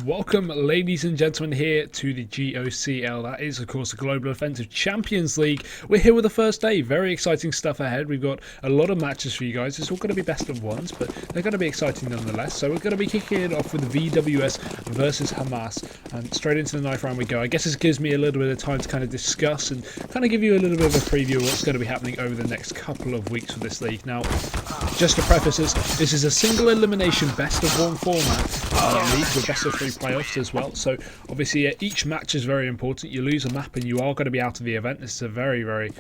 Welcome, ladies and gentlemen, here to the GOCL. That is, of course, the Global Offensive Champions League. We're here with the first day. Very exciting stuff ahead. We've got a lot of matches for you guys. It's all going to be best of ones, but they're going to be exciting nonetheless. So we're going to be kicking it off with VWS versus Hamas. And straight into the knife round we go. I guess this gives me a little bit of time to kind of discuss and kind of give you a little bit of a preview of what's going to be happening over the next couple of weeks for this league. Now, just to preface this is a single elimination best of one format league with best of three playoffs as well. So obviously each match is very important. You lose a map and you are going to be out of the event. This is a very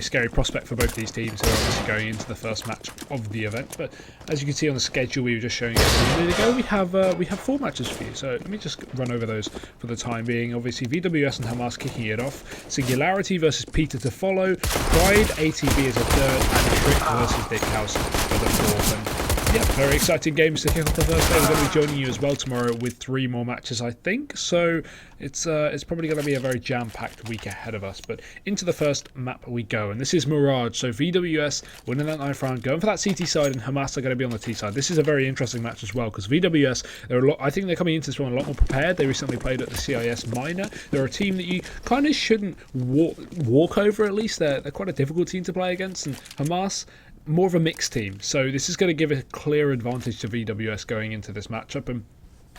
scary prospect for both these teams who are obviously going into the first match of the event. But as you can see on the schedule we were just showing you a minute ago, we have 4 matches for you. So let me just run over those for the time being. Obviously VWS and Hamas kicking it off. Singularity versus Peter to follow. Pride, ATB as a third, and Trick versus Dick House for the fourth. And yeah, very exciting games to kick off the first day. We're going to be joining you as well tomorrow with 3 more matches, I think. So it's probably going to be a very jam-packed week ahead of us. But into the first map we go, and this is Mirage. So VWS winning that knife round, going for that CT side, and Hamas are going to be on the T side. This is a very interesting match as well because VWS, I think they're coming into this one a lot more prepared. They recently played at the CIS Minor. They're a team that you kind of shouldn't walk over. At least they're quite a difficult team to play against, and Hamas, more of a mixed team. So this is going to give a clear advantage to VWS going into this matchup, and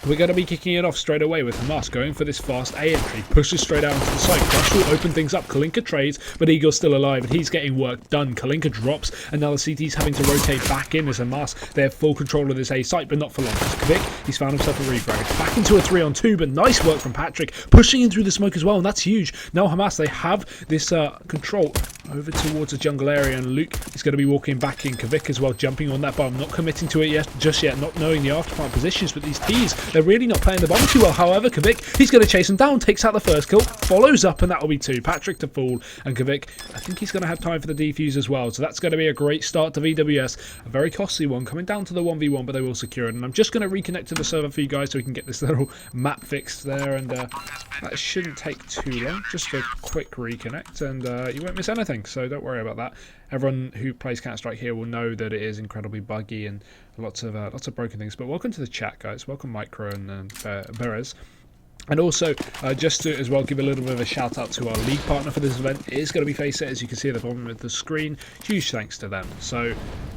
we're going to be kicking it off straight away with Hamas going for this fast A entry, pushes straight out into the site. Crush will open things up. Kalinka trades, but Eagle's still alive and he's getting work done. Kalinka drops, and now the CT's having to rotate back in as Hamas. They have full control of this A site, but not for long. Kvik, he's found himself a refrag. Back into a 3-on-2, but nice work from Patrick, pushing in through the smoke as well, and that's huge. Now Hamas, they have this control over towards the jungle area, and Luke is going to be walking back in. Kvik as well, jumping on that bomb, not committing to it just yet, not knowing the afterplant positions, but these T's, they're really not playing the bomb too well. However, Kvik, he's going to chase him down, takes out the first kill, follows up, and that will be 2. Patrick to fall, and Kvik, I think he's going to have time for the defuse as well, so that's going to be a great start to VWS. A very costly one, coming down to the 1v1, but they will secure it, and I'm just going to reconnect to the server for you guys so we can get this little map fixed there, and that shouldn't take too long. Just a quick reconnect, and you won't miss anything, so don't worry about that. Everyone who plays Counter-Strike here will know that it is incredibly buggy and lots of broken things. But welcome to the chat, guys. Welcome, Micro and Perez. And also, just to as well give a little bit of a shout out to our league partner for this event. It is going to be Faceit, as you can see at the bottom of the screen. Huge thanks to them. So,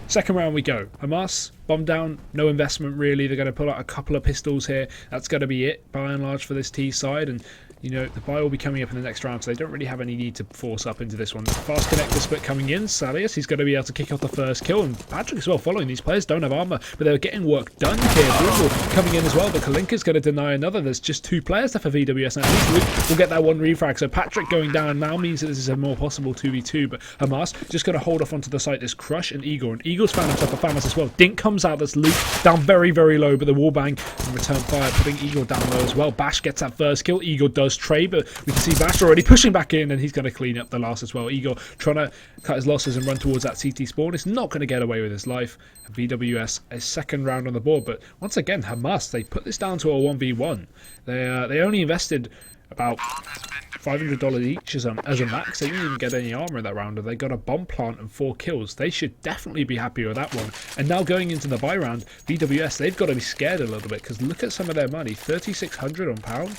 second round we go. Hamas, bomb down, no investment really. They're going to pull out a couple of pistols here. That's going to be it, by and large, for this T side. And you know, the buy will be coming up in the next round, so they don't really have any need to force up into this one. Fast connector split coming in. Salius, he's going to be able to kick off the first kill, and Patrick as well following. These players don't have armor, but they're getting work done here. Brutal coming in as well, but Kalinka's going to deny another. There's just 2 players there for VWS, and at least Luke will get that one refrag. So Patrick going down now means that this is a more possible 2v2, but Hamas just going to hold off onto the site. There's Crush and Igor, and Eagle's found himself a Famas as well. Dink comes out, that's Luke down very low, but the wallbang and return fire putting Igor down low as well. Bash gets that first kill. Igor does trade, but we can see Bash already pushing back in, and he's going to clean up the last as well. Igor trying to cut his losses and run towards that CT spawn. It's not going to get away with his life. VWS a second round on the board, but once again Hamas, they put this down to a 1v1. They only invested about $500 each as a max. They didn't even get any armor in that round, and they got a bomb plant and 4 kills. They should definitely be happy with that one. And now going into the buy round, VWS, they've got to be scared a little bit, because look at some of their money. 3,600 on pound.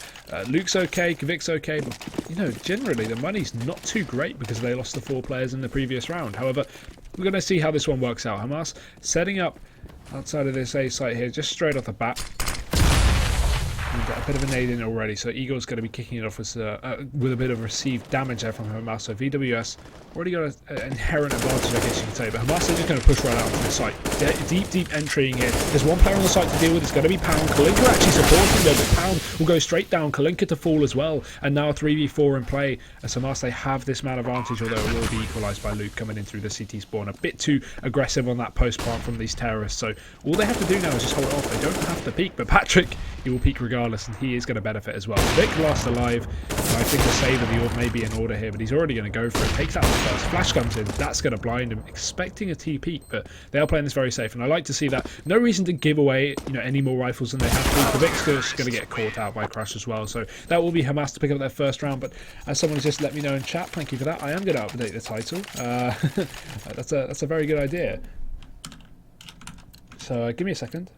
Luke's okay, Kvik's okay, but you know, generally the money's not too great because they lost the 4 players in the previous round. However, we're going to see how this one works out. Hamas setting up outside of this A site here, just straight off the bat. We've got a bit of a nade in already, so Eagle's going to be kicking it off with a bit of received damage there from Hamas. So VWS already got an inherent advantage, I guess you could say, but Hamas is just going to push right out onto the site. Deep entering here. There's 1 player on the site to deal with. It's going to be Pound. Kalinka actually supporting though, but Pound will go straight down. Kalinka to fall as well, and now 3v4 in play. As Hamas, they have this man advantage, although it will be equalised by Luke coming in through the CT spawn. A bit too aggressive on that post plant from these terrorists, so all they have to do now is just hold it off. They don't have to peek, but Patrick, he will peek regardless, and he is going to benefit as well. Vic last alive, and I think the save of the orb may be in order here, but he's already going to go for it. Takes out the first. Flash comes in. That's going to blind him, expecting a T peek, but they are playing this very safe, and I like to see that. No reason to give away, you know, any more rifles than they have to. Vic's just going to get caught out by Crush as well, so that will be Hamas to pick up their first round. But as someone has just let me know in chat, thank you for that. I am going to update the title. That's a very good idea. So give me a second.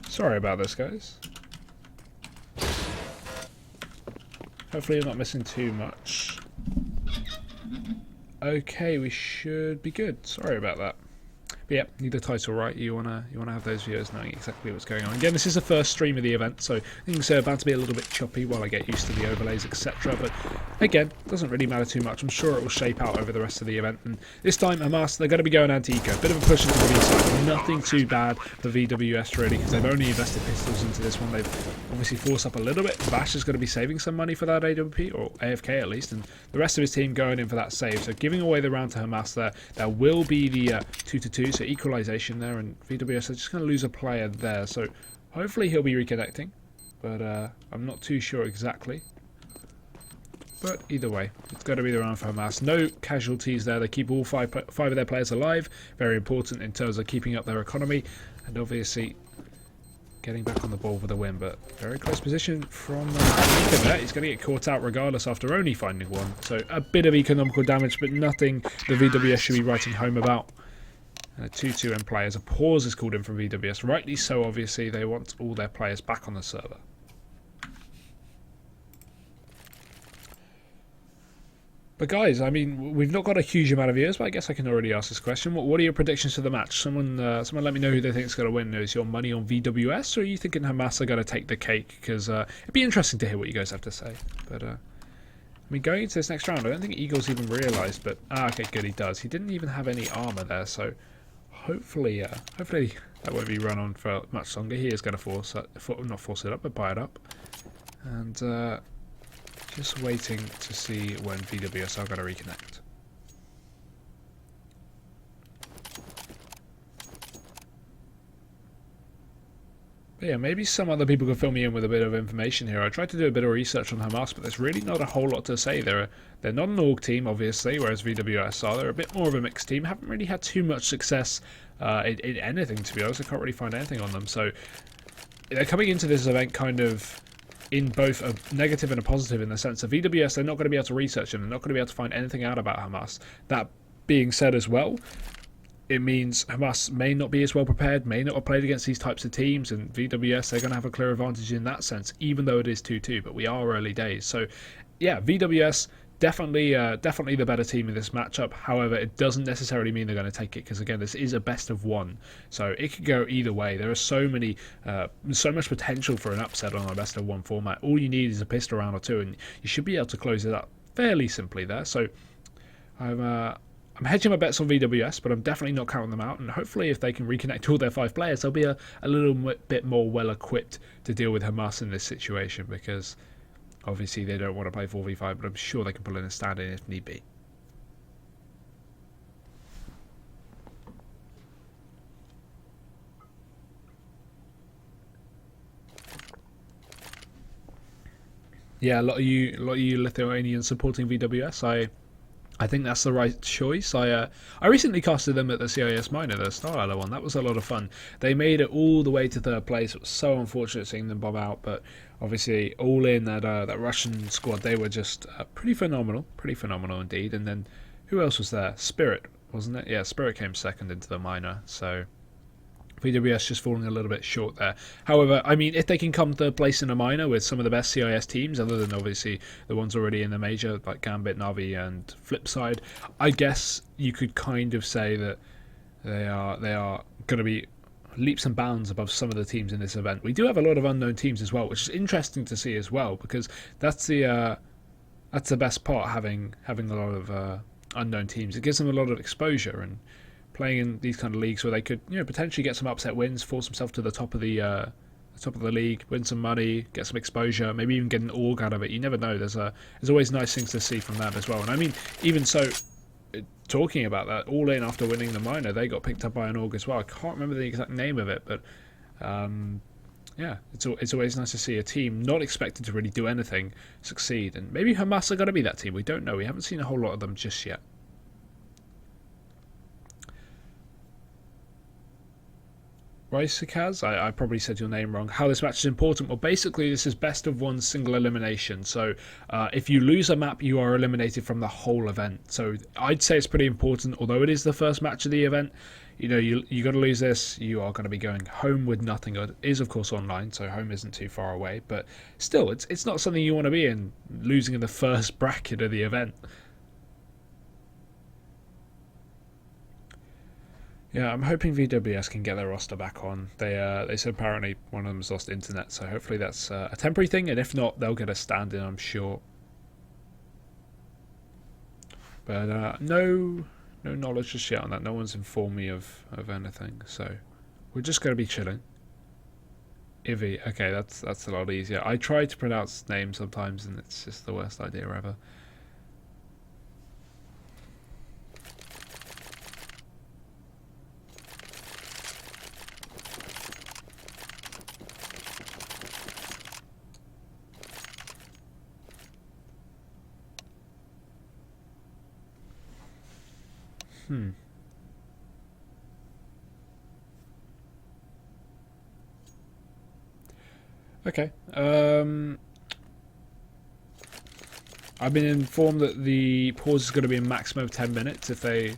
Sorry about this, guys. Hopefully you're not missing too much. Okay, we should be good. Sorry about that. But yeah, need the title right. You wanna have those viewers knowing exactly what's going on. Again, this is the first stream of the event, so things are about to be a little bit choppy while I get used to the overlays, etc. But again, doesn't really matter too much. I'm sure it will shape out over the rest of the event. And this time, Hamas, they're going to be going anti-eco. Bit of a push into the B side. Nothing too bad for VWS really, because they've only invested pistols into this one. They've obviously forced up a little bit. Bash is going to be saving some money for that AWP, or AFK at least, and the rest of his team going in for that save. So giving away the round to Hamas there. There will be the 2-2, so equalisation there, and VWS are just going to lose a player there. So hopefully he'll be reconnecting, but I'm not too sure exactly. But either way, it's got to be the round for Hamas. No casualties there. They keep all five of their players alive. Very important in terms of keeping up their economy, and obviously getting back on the ball for the win. But very close position from Mika there. He's going to get caught out regardless after only finding one. So a bit of economical damage, but nothing the VWS should be writing home about. And a 2-2 in play as a pause is called in from VWS. Rightly so, obviously. They want all their players back on the server. But guys, I mean, we've not got a huge amount of viewers, but I guess I can already ask this question. What are your predictions to the match? Someone let me know who they think is going to win. Is your money on VWS, or are you thinking Hamas are going to take the cake? Because it'd be interesting to hear what you guys have to say. But I mean, going into this next round, I don't think Eagles even realised. But okay, good, he does. He didn't even have any armour there, so hopefully that won't be run on for much longer. He is going to not force it up, but buy it up. And just waiting to see when VWS are going to reconnect. But yeah, maybe some other people can fill me in with a bit of information here. I tried to do a bit of research on Hamas, but there's really not a whole lot to say. They're not an org team, obviously, whereas VWS are. They're a bit more of a mixed team. Haven't really had too much success in anything, to be honest. I can't really find anything on them. So they're coming into this event kind of in both a negative and a positive, in the sense of VWS, they're not going to be able to research and they're not going to be able to find anything out about Hamas. That being said as well, it means Hamas may not be as well prepared, may not have played against these types of teams, and VWS, they're going to have a clear advantage in that sense, even though it is 2-2, but we are early days. So yeah, VWS definitely the better team in this matchup. However, it doesn't necessarily mean they're going to take it, because again, this is a best of one, so it could go either way. There are so much potential for an upset on a best of one format. All you need is a pistol round or two, and you should be able to close it up fairly simply there. So I'm hedging my bets on VWS, but I'm definitely not counting them out, and hopefully if they can reconnect all their 5 players, they'll be a little bit more well equipped to deal with Hamas in this situation, because obviously they don't want to play 4v5, but I'm sure they can pull in a stand-in if need be. Yeah, a lot of you Lithuanians supporting VWS. I think that's the right choice. I recently casted them at the CIS Minor, the Star Island one. That was a lot of fun. They made it all the way to 3rd place. It was so unfortunate seeing them bomb out, but obviously all in that Russian squad, they were just pretty phenomenal indeed. And then who else was there? Spirit, wasn't it? Yeah, Spirit came 2nd into the Minor, so VWS just falling a little bit short there. However, I mean, if they can come 3rd place in a minor with some of the best CIS teams, other than obviously the ones already in the major, like Gambit, Navi, and Flipside, I guess you could kind of say that they are going to be leaps and bounds above some of the teams in this event. We do have a lot of unknown teams as well, which is interesting to see as well, because that's the best part, having a lot of unknown teams. It gives them a lot of exposure, and playing in these kind of leagues where they could, potentially get some upset wins, force themselves to the top of the league, win some money, get some exposure, maybe even get an org out of it. You never know. There's always nice things to see from that as well. And I mean, even so, talking about that, All In after winning the minor, they got picked up by an org as well. I can't remember the exact name of it, but yeah, it's always nice to see a team not expected to really do anything succeed. And maybe Hamas are going to be that team. We don't know. We haven't seen a whole lot of them just yet. Raisikaz, I probably said your name wrong. How this match is important? Well, basically, this is best of one single elimination. So, if you lose a map, you are eliminated from the whole event. So, I'd say it's pretty important. Although it is the first match of the event, you know, you got to lose this. You are going to be going home with nothing. It is, of course, online, so home isn't too far away. But still, it's not something you want to be in, losing in the first bracket of the event. Yeah, I'm hoping VWS can get their roster back on. They said apparently one of them's lost internet, so hopefully that's a temporary thing, and if not, they'll get a stand-in, I'm sure. But no knowledge just yet on that. No one's informed me of anything, so we're just going to be chilling. Ivy, okay, that's a lot easier. I try to pronounce names sometimes, and it's just the worst idea ever. Okay. I've been informed that the pause is going to be a maximum of 10 minutes. If they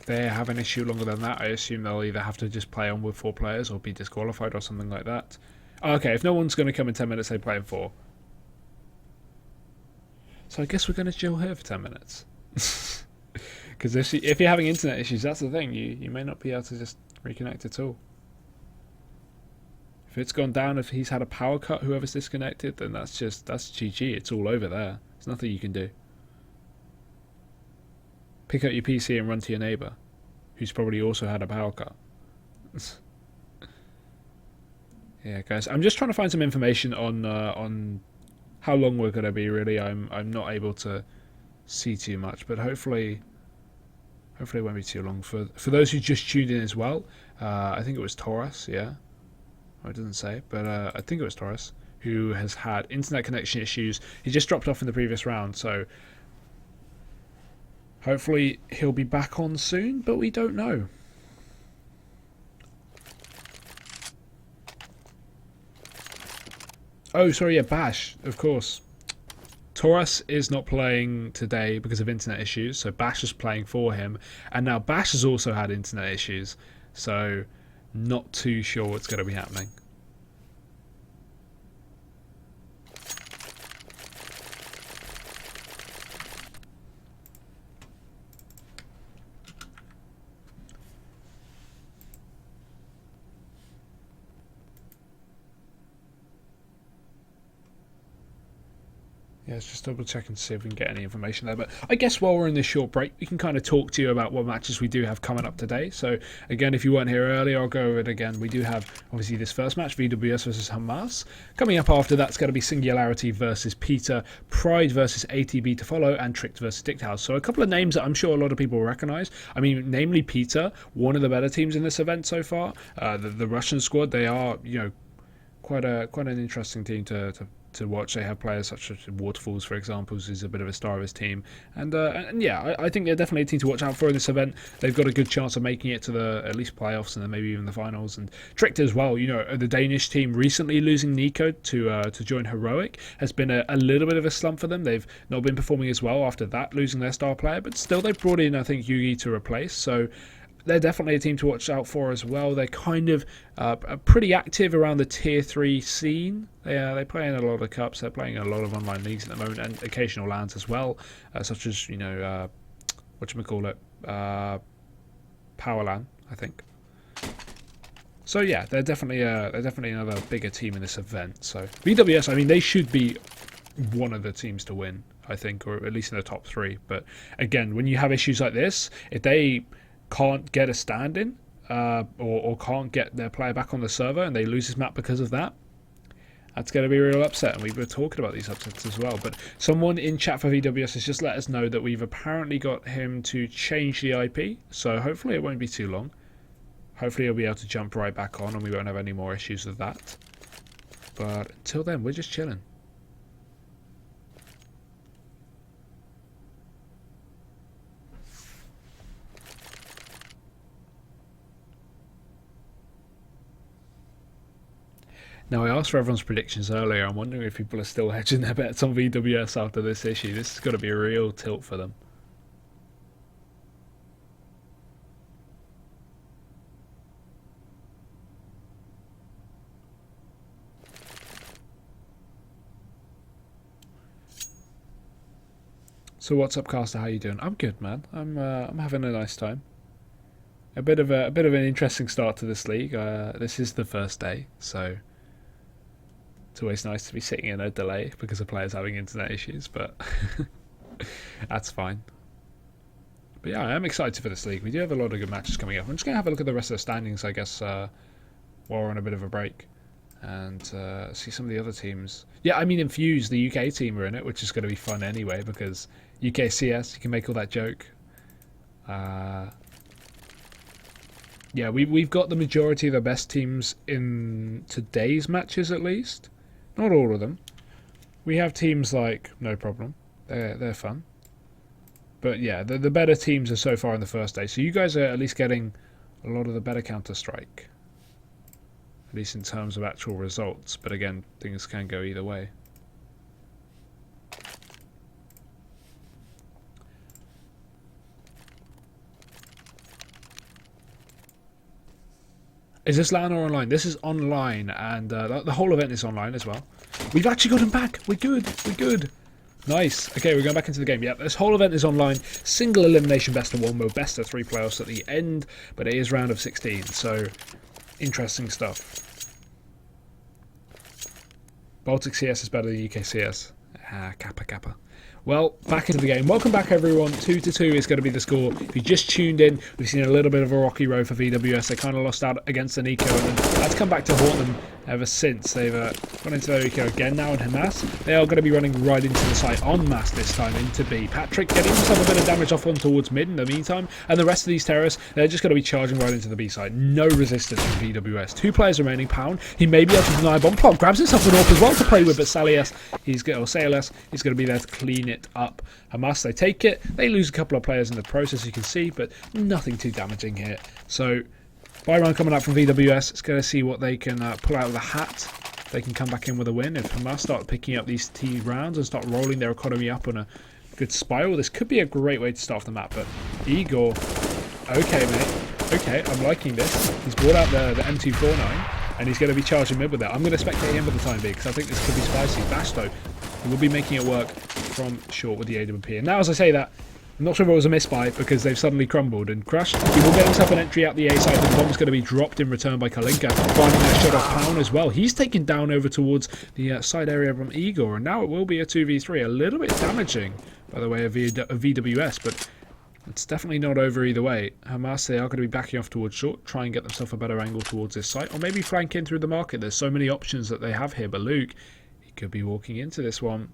have an issue longer than that, I assume they'll either have to just play on with 4 players or be disqualified or something like that. Okay, if no one's going to come in 10 minutes, they play in 4. So I guess we're going to chill here for 10 minutes. Because if you're having internet issues, that's the thing. You may not be able to just reconnect at all. If it's gone down, if he's had a power cut, whoever's disconnected, then that's GG. It's all over there. There's nothing you can do. Pick up your PC and run to your neighbour, who's probably also had a power cut. Yeah, guys, I'm just trying to find some information on how long we're going to be. Really, I'm not able to see too much, but hopefully it won't be too long. For those who just tuned in as well, I think it was Taurus, yeah. It doesn't say, but I think it was Taurus, who has had internet connection issues. He just dropped off in the previous round, so hopefully he'll be back on soon, but we don't know. Oh, sorry, yeah, Bash, of course. Taurus is not playing today because of internet issues, so Bash is playing for him, and now Bash has also had internet issues, so not too sure what's going to be happening. Yeah, let's just double check and see if we can get any information there. But I guess while we're in this short break, we can kind of talk to you about what matches we do have coming up today. So again, if you weren't here earlier, I'll go over it again. We do have obviously this first match, VWS versus Masse. Coming up after that's going to be Singularity versus Peter, Pride versus ATB to follow, and Tricked versus Dickhouse. So a couple of names that I'm sure a lot of people will recognise. I mean, namely Peter, one of the better teams in this event so far. The Russian squad, they are, you know, quite an interesting team to watch. They have players such as Waterfalls, for example, who's a bit of a star of his team, and yeah, I think they're definitely a team to watch out for in this event. They've got a good chance of making it to the at least playoffs and then maybe even the finals. And Tricked as well, you know, the Danish team recently losing Nico to join Heroic has been a little bit of a slump for them. They've not been performing as well after that, losing their star player, but still they've brought in, I think, Yugi to replace. So they're definitely a team to watch out for as well. They're kind of pretty active around the tier 3 scene. They play in a lot of cups. They're playing in a lot of online leagues at the moment, and occasional lands as well, such as, you know, whatchamacallit, Powerland, I think. So yeah, they're definitely another bigger team in this event. So VWS, I mean, they should be one of the teams to win, I think, or at least in the top 3. But again, when you have issues like this, if they can't get a stand-in or can't get their player back on the server and they lose his map because of that, that's going to be a real upset. And we were talking about these upsets as well. But someone in chat for VWS has just let us know that we've apparently got him to change the IP. So hopefully it won't be too long. Hopefully he'll be able to jump right back on and we won't have any more issues with that. But until then, we're just chilling. Now, I asked for everyone's predictions earlier. I'm wondering if people are still hedging their bets on VWS after this issue. This has got to be a real tilt for them. So what's up, Caster? How you doing? I'm good, man. I'm having a nice time. A bit of an interesting start to this league. This is the first day, so it's always nice to be sitting in a delay because of players having internet issues, but that's fine. But yeah, I am excited for this league. We do have a lot of good matches coming up. I'm just going to have a look at the rest of the standings, I guess, while we're on a bit of a break. And see some of the other teams. Yeah, I mean, Infuse, the UK team, are in it, which is going to be fun anyway, because UKCS, you can make all that joke. Yeah, we've got the majority of the best teams in today's matches, at least. Not all of them. We have teams like No Problem. They're fun. But yeah, the better teams are so far in the first day. So you guys are at least getting a lot of the better Counter-Strike. At least in terms of actual results. But again, things can go either way. Is this LAN or online? This is online, and the whole event is online as well. We've actually got him back. We're good. We're good. Nice. Okay, we're going back into the game. Yeah, this whole event is online. Single elimination best of 1 mode, best of 3 playoffs at the end, but it is round of 16, so interesting stuff. Baltic CS is better than UK CS. Kappa Kappa. Well, back into the game. Welcome back, everyone. 2-2 is going to be the score. If you just tuned in, we've seen a little bit of a rocky road for VWS. They kind of lost out against the Nico, and then that's come back to haunt them ever since. They've gone into their Nico again now in Hamas. They are going to be running right into the site on Mass this time, into B. Patrick getting himself a bit of damage off on towards mid in the meantime, and the rest of these terrorists, they're just going to be charging right into the B site. No resistance from VWS. 2 players remaining. Pound, he may be able to deny a bomb. Plot grabs himself an AWP as well to play with, but Salias, he's going to be there to clean it up. Hamas, they take it. They lose a couple of players in the process, you can see, but nothing too damaging here. So, buy round coming out from VWS. It's going to see what they can pull out of the hat. They can come back in with a win. If Hamas start picking up these T rounds and start rolling their economy up on a good spiral, this could be a great way to start off the map. But Igor, okay, mate. Okay, I'm liking this. He's brought out the M249. And he's going to be charging mid with that. I'm going to spectate him for the time being because I think this could be spicy. Bash, though, he will be making it work from short with the AWP. And now, as I say that, I'm not sure if it was a misbuy because they've suddenly crumbled and crushed. He will get himself an entry out the A side. The bomb's going to be dropped in return by Kalinka, finding that shot off Pound as well. He's taken down over towards the side area from Igor, and now it will be a 2v3. A little bit damaging, by the way, of VWS, but it's definitely not over either way. Hamas, they are going to be backing off towards short, try and get themselves a better angle towards this site, or maybe flank in through the market. There's so many options that they have here, but Luke, he could be walking into this one.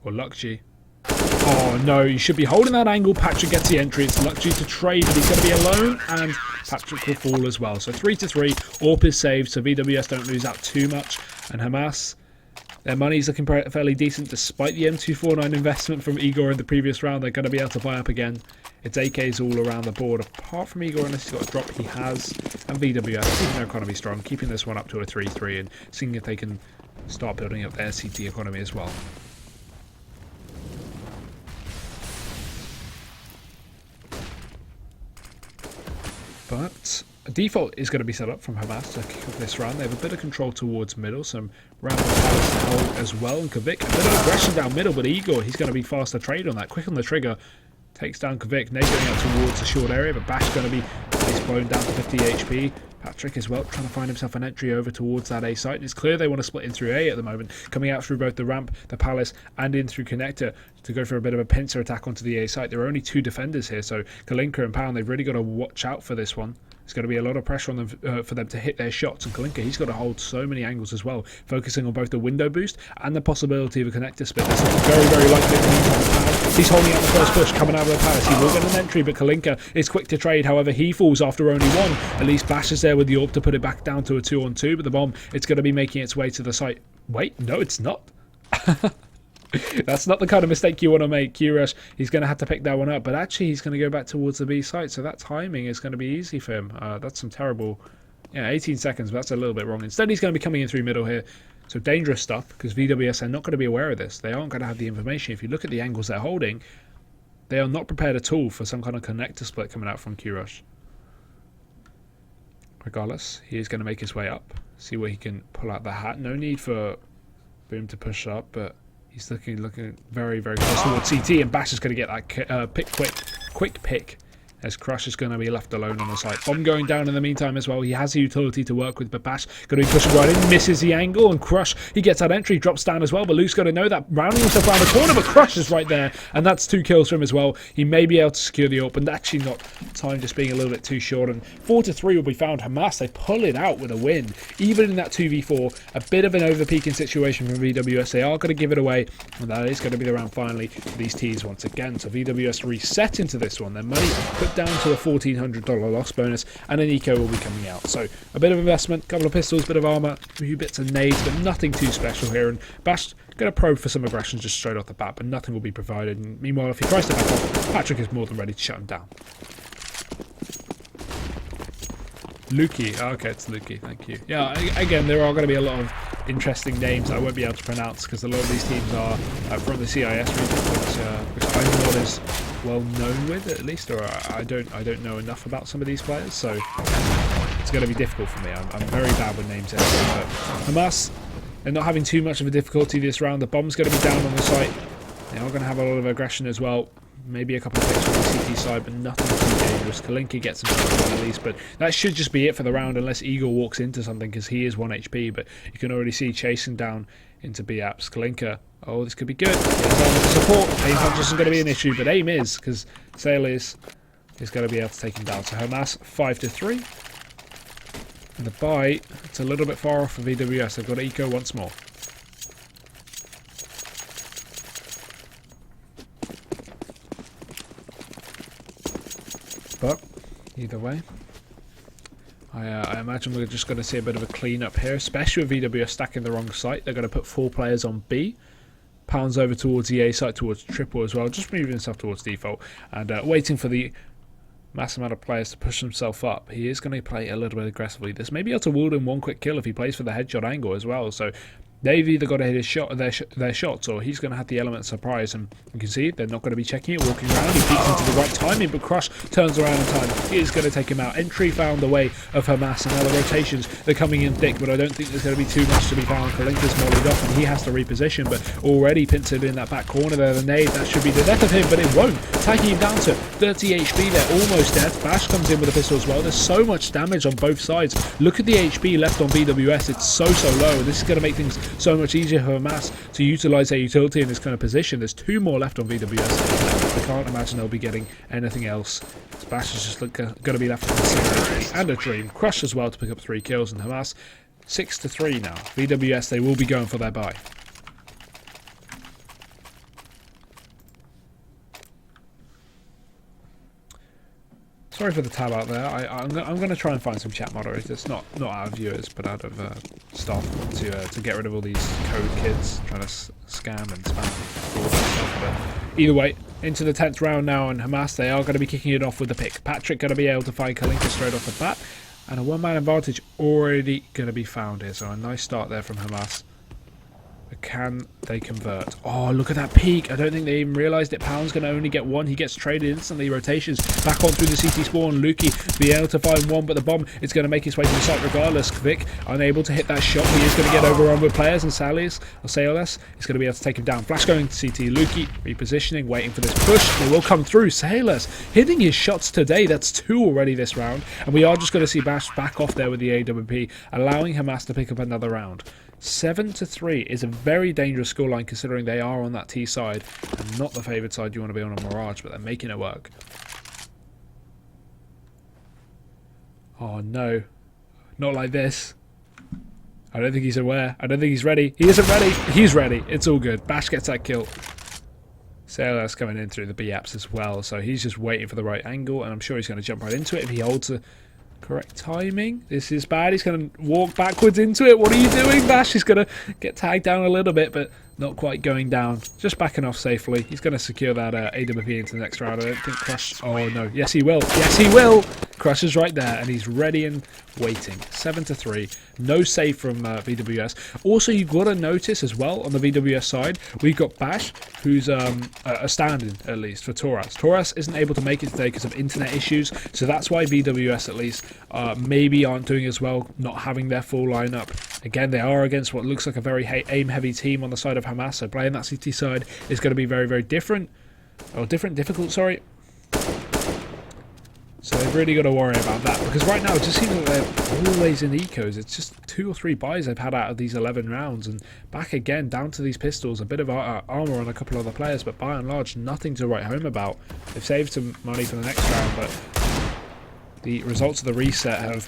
Or Luckgy. Oh no, you should be holding that angle. Patrick gets the entry. It's Luckgy to trade, but he's going to be alone, and Patrick will fall as well. So 3-3. AWP is saved, so VWS don't lose out too much. And Hamas, their money's looking fairly decent despite the M249 investment from Igor in the previous round. They're going to be able to buy up again. It's AKs all around the board, apart from Igor, unless he's got a drop. He has. And VWS keeping their economy strong, keeping this one up to a 3-3 and seeing if they can start building up their CT economy as well. But a default is going to be set up from Hamas to kick off this round. They have a bit of control towards middle, some round to hold as well. And Kvik, a bit of aggression down middle, but Igor, he's going to be faster trade on that. Quick on the trigger, takes down Kvik. Nate going out towards the short area, but Bash going to be blown down to 50 HP. Patrick as well, trying to find himself an entry over towards that A site. And it's clear they want to split in through A at the moment, coming out through both the ramp, the palace, and in through connector to go for a bit of a pincer attack onto the A site. There are only 2 defenders here, so Kalinka and Pound, they've really got to watch out for this one. There's going to be a lot of pressure on them for them to hit their shots, and Kalinka, he's got to hold so many angles as well, focusing on both the window boost and the possibility of a connector split. This is very, very likely to be. He's holding out the first push, coming out of the palace. He will get an entry, but Kalinka is quick to trade. However, he falls after only 1. At least Bash is there with the AWP to put it back down to a 2-on-2, but the bomb, it's going to be making its way to the site. Wait, no, it's not. That's not the kind of mistake you want to make. Q-Rush, he's going to have to pick that one up, but actually he's going to go back towards the B site, so that timing is going to be easy for him. That's some terrible Yeah, 18 seconds, but that's a little bit wrong. Instead, he's going to be coming in through middle here. So dangerous stuff, because VWS are not going to be aware of this. They aren't going to have the information. If you look at the angles they're holding, they are not prepared at all for some kind of connector split coming out from Q-Rush. Regardless, he is going to make his way up. See where he can pull out the hat. No need for Boom to push up, but he's looking very, very close towards CT, and Bash is going to get that quick pick, as Crush is going to be left alone on the site. Bomb going down in the meantime as well. He has a utility to work with, but Bash going to be pushing right in, misses the angle, and Crush, he gets that entry, drops down as well, but Luke's got to know that, rounding himself around the corner, but Crush is right there, and that's 2 kills for him as well. He may be able to secure the ult, but actually not, time just being a little bit too short, and 4-3 will be found. Hamas, they pull it out with a win. Even in that 2v4, a bit of an over-peaking situation from VWS. They are going to give it away, and that is going to be the round finally for these teams once again. So VWS reset into this one. Their money put down to a $1,400 loss bonus, and an eco will be coming out. So a bit of investment, couple of pistols, bit of armor, a few bits of nades, but nothing too special here. And Bash going to probe for some aggression just straight off the bat, but nothing will be provided. And meanwhile, if he tries to back off, Patrick is more than ready to shut him down. Lukey. Oh, okay, it's Lukey. Thank you. Yeah, again, there are going to be a lot of interesting names that I won't be able to pronounce because a lot of these teams are from the CIS region, which I'm not as well known with, at least, or I don't know enough about some of these players, so it's going to be difficult for me. I'm very bad with names anyway, but Hamas, they're not having too much of a difficulty this round. The bomb's going to be down on the site. They are going to have a lot of aggression as well. Maybe a couple of picks from the CT side, but nothing too dangerous. Kalinka gets himself at least, but that should just be it for the round unless Eagle walks into something because he is 1 HP, but you can already see chasing down into B-Apps. Kalinka, oh, this could be good. Support, aim punch isn't going to be an issue, but aim is, because Sailors is going to be able to take him down. So Hamas 5-3. And the buy, it's a little bit far off for VWS. They've got Eco once more. But either way, I imagine we're just going to see a bit of a clean up here, especially with VWS stacking the wrong site. They're going to put 4 players on B, pounds over towards the A site, towards triple as well, just moving himself towards default, and waiting for the mass amount of players to push himself up. He is going to play a little bit aggressively. This may be able to ward in 1 quick kill if he plays for the headshot angle as well, so they've either got to hit his shot, their shots, or he's going to have the element of surprise. And you can see they're not going to be checking it, walking around. He peeks into the right timing, but Crush turns around in time. He is going to take him out. Entry found the way of Hamas, and now the rotations, they're coming in thick, but I don't think there's going to be too much to be found. Kalinka's mollied off, and he has to reposition, but already pincered in that back corner there. The nade, that should be the death of him, but it won't. Taking him down to 30 HP there, almost dead. Bash comes in with a pistol as well. There's so much damage on both sides. Look at the HP left on VWS. It's so low. This is going to make things so much easier for Mass to utilise their utility in this kind of position. There's 2 more left on VWS. I can't imagine they'll be getting anything else. Bash is just going to be left with a single and a dream. Crush as well to pick up 3 kills, and Hamas 6-3 now. VWS, they will be going for their buy. Sorry for the tab out there. I'm going to try and find some chat moderators, not out of viewers, but out of staff to get rid of all these code kids trying to scam and spam all that stuff. But either way, into the 10th round now, and Hamas, they are going to be kicking it off with the pick. Patrick going to be able to find Kalinka straight off the bat, and a 1-man advantage already going to be found here. So a nice start there from Hamas. Can they convert? Oh, look at that peak. I don't think they even realised it. Pound's going to only get 1. He gets traded instantly. Rotations back on through the CT spawn. Lukey be able to find 1, but the bomb is going to make his way to the site regardless. Kvik unable to hit that shot. He is going to get overrun with players, and Salis is going to be able to take him down. Flash going to CT. Lukey repositioning, waiting for this push. They will come through. Salis hitting his shots today. That's 2 already this round. And we are just going to see Bash back off there with the AWP, allowing Hamas to pick up another round. 7-3 is a very dangerous scoreline considering they are on that T side and not the favoured side you want to be on a Mirage, but they're making it work. Oh no, not like this. I don't think he's aware. I don't think he's ready. He isn't ready. He's ready. It's all good. Bash gets that kill. Sailor's coming in through the B-apps as well, so he's just waiting for the right angle, and I'm sure he's going to jump right into it if he holds the correct timing. This is bad. He's going to walk backwards into it. What are you doing, Bash? He's going to get tagged down a little bit, but not quite going down. Just backing off safely. He's going to secure that AWP into the next round. I don't think Crush... Oh, no. Yes, he will. Yes, he will. Crush is right there, and he's ready and waiting. 7-3. No save from VWS. Also, you've got to notice as well, on the VWS side, we've got Bash, who's a stand-in, at least, for Torres. Torres isn't able to make it today because of internet issues, so that's why VWS, at least, maybe aren't doing as well, not having their full lineup. Again, they are against what looks like a very aim-heavy team on the side of Hamas, so playing that CT side is going to be very, very difficult, sorry. So they've really got to worry about that, because right now it just seems like they're always in ecos. It's just 2 or 3 buys they've had out of these 11 rounds, and back again down to these pistols. A bit of armor on a couple of other players, but by and large nothing to write home about. They've saved some money for the next round, but the results of the reset have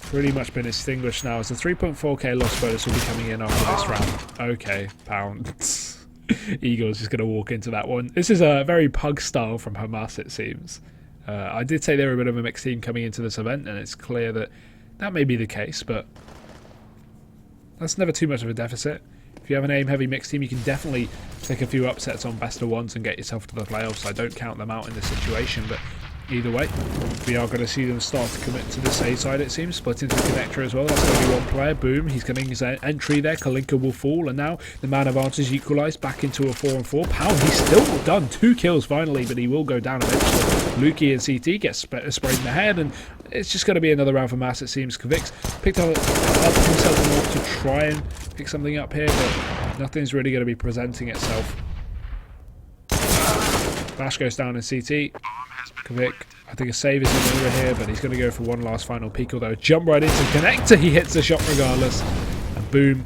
pretty much been extinguished now, as the 3.4k loss bonus will be coming in after this round. Okay, Pound. Eagle's just going to walk into that one. This is a very pug style from Hamas, it seems. I did say they were a bit of a mixed team coming into this event, and it's clear that that may be the case, but that's never too much of a deficit. If you have an aim-heavy mixed team, you can definitely take a few upsets on best of ones and get yourself to the playoffs. I don't count them out in this situation, but either way, we are going to see them start to commit to this A side, it seems. Split into the connector as well. That's going to be one player. Boom. He's getting his entry there. Kalinka will fall. And now the man advantage equalised back into a 4-on-4. Pound, he's still done 2 kills finally, but he will go down eventually. Lukey and CT get sprayed in the head, and it's just going to be another round for Mass, it seems. Kvix picked up himself more to try and pick something up here, but nothing's really going to be presenting itself. Bash goes down in CT. Kvik, I think a save is in over here, but he's going to go for one last final peek, although jump right into connector, he hits the shot regardless, and boom.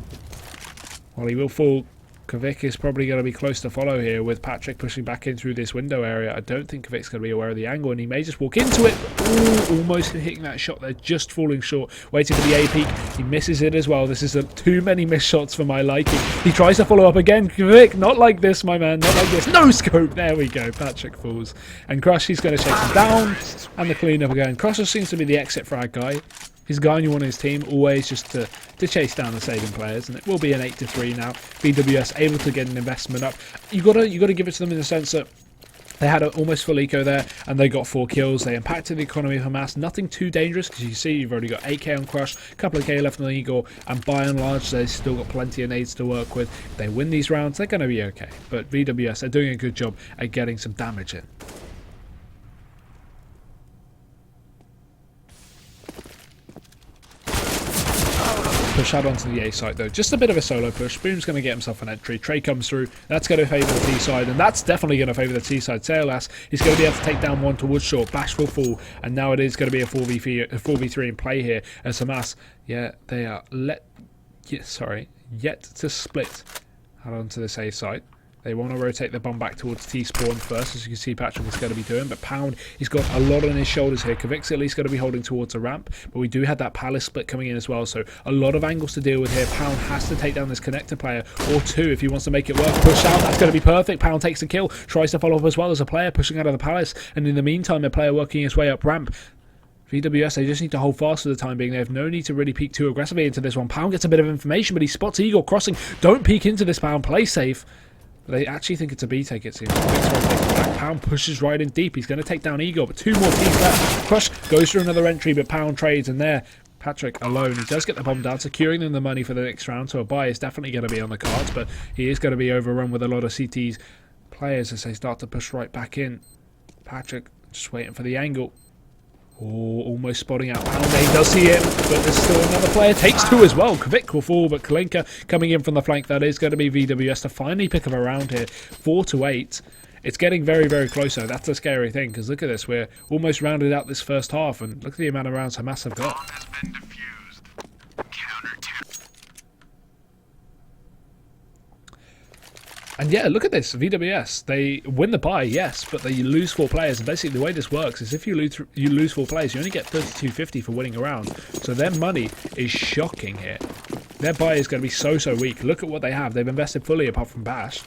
Well, he will fall. Kvik is probably going to be close to follow here, with Patrick pushing back in through this window area. I don't think Kvik's going to be aware of the angle, and he may just walk into it. Ooh, almost hitting that shot there, just falling short, waiting for the A peak. He misses it as well. This is too many missed shots for my liking. He tries to follow up again. Kvik, not like this, my man, not like this. No scope, there we go. Patrick falls, and Crush, he's going to chase him down, and the cleanup again. Crush seems to be the exit frag guy. He's a guy you want on his team, always just to chase down the saving players, and it will be an 8-3 now. VWS able to get an investment up. You gotta give it to them in the sense that they had an almost full eco there, and they got 4 kills. They impacted the economy of Hamas. Nothing too dangerous, because you see you've already got 8k on Crush, a couple of k left on the Eagle, and by and large they've still got plenty of nades to work with. If they win these rounds, they're going to be okay. But VWS are doing a good job at getting some damage in. Push out onto the A site though, just a bit of a solo push. Boom's going to get himself an entry. Trey comes through, that's going to favour the T side, and that's definitely going to favour the T side. Salas, he's going to be able to take down one towards short. Bash will fall, and now it is going to be a 4v3 in play here as Hamas, yeah, they are yet to split out onto this A site. They want to rotate the bomb back towards T-spawn first, as you can see Patrick is going to be doing, but Pound, he's got a lot on his shoulders here. Kvik's at least going to be holding towards a ramp, but we do have that palace split coming in as well, so a lot of angles to deal with here. Pound has to take down this connector player, or 2 if he wants to make it work. Push out, that's going to be perfect. Pound takes the kill, tries to follow up as well as a player pushing out of the palace, and in the meantime a player working his way up ramp. VWS, they just need to hold fast for the time being. They have no need to really peek too aggressively into this one. Pound gets a bit of information, but he spots Eagle crossing. Don't peek into this, Pound, play safe. They actually think it's a B take, it seems. Pound pushes right in deep. He's going to take down Eagle, but 2 more teams left. Crush goes for another entry, but Pound trades, and there, Patrick alone. He does get the bomb down, securing them the money for the next round, so a buy is definitely going to be on the cards, but he is going to be overrun with a lot of CT's players as they start to push right back in. Patrick just waiting for the angle. Oh, almost spotting out Pound. He does see him, but there's still another player. Takes 2 as well. Kvik will fall, but Kalinka coming in from the flank. That is going to be VWS to finally pick up a round here. 4-8. It's getting very, very close though. That's a scary thing, because look at this. We're almost rounded out this first half, and look at the amount of rounds Hamas have got. And yeah, look at this, VWS, they win the buy, yes, but they lose 4 players, and basically the way this works is if you lose 4 players, you only get 32.50 for winning a round, so their money is shocking here. Their buy is going to be so weak. Look at what they have. They've invested fully apart from Bash,